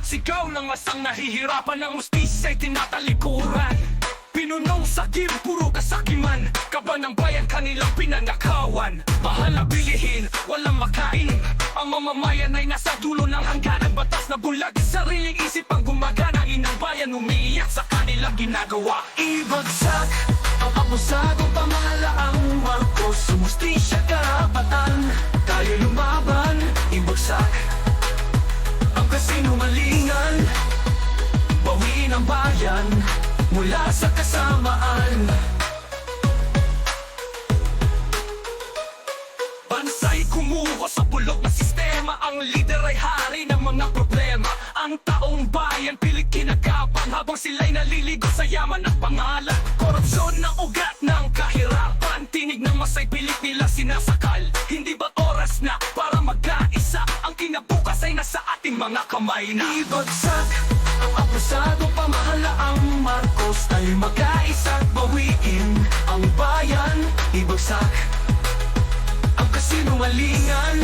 Sigaw ng masang nahihirapan, ang hustisya ay tinatalikuran. Pinunong sakim, puro kasakiman, kaba ng bayan kanilang pinanakawan. Mahal na bilihin, walang makain, ang mamamayan ay nasa dulo ng hangganan. Batas na bulag, sariling isip ang gumagana. Inang bayan umiiyak sa kanilang ginagawa. Ibagsak ang abusadong pamahalaang Marcos. Sumustisya karapatan, tayo lumaban. Ibagsak ang kasinungalingan, bawiin ang bayan mula sa kasamaan. Bansay kumuha sa bulok na sistema, ang lider ay hari ng mga problema. Ang taong bayan pilit kinagapan, habang sila'y naliligo sa yaman at pangalan. Korupsyon ng ugat ng kahirapan, tinig ng masay pilit nila sinasakal. Hindi ba oras na para magkaisa? Ang kinabukas ay nasa ating mga kamay na. Ibagsak ang abusadong pamahalaang Marcos, tayo magkaisa at bawiin ang bayan. Ibagsak ang kasinungalingan,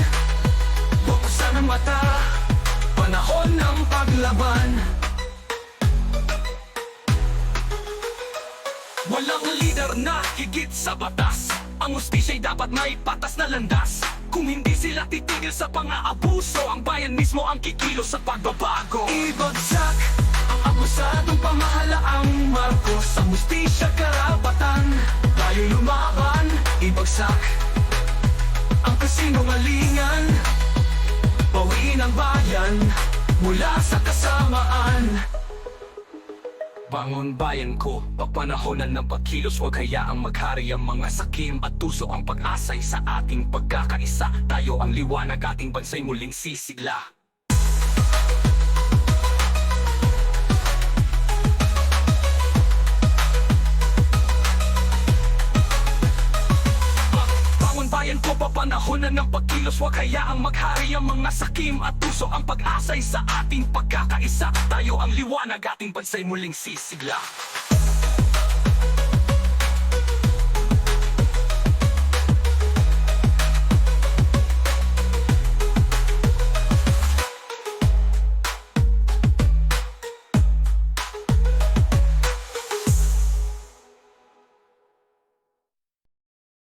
bukusan ang mata, panahon ng paglaban. Walang lider na higit sa batas, ang hustisya'y dapat may patas na landas. Kung hindi sila titigil sa pang-aabuso, ang bayan mismo ang kikilos sa pagbabago. Ibagsak ang abusadong pamahalaang Marcos, ang hustisya karapatan, tayo lumaban. Ibagsak ang kasinungalingan, bawiin ang bayan mula sa kasamaan. Bangon bayan ko, pagpanahonan ng pagkilos, huwag hayaang maghari ang mga sakim at tuso ang pag-asay sa ating pagkakaisa. Tayo ang liwanag, ating bansay muling sisigla. Bayan ko, papanahonan ng pagkilos, huwag hayaang maghari ang mga sakim at tuso ang pag-asay sa ating pagkakaisa. Tayo ang liwanag, ating bansay muling sisigla.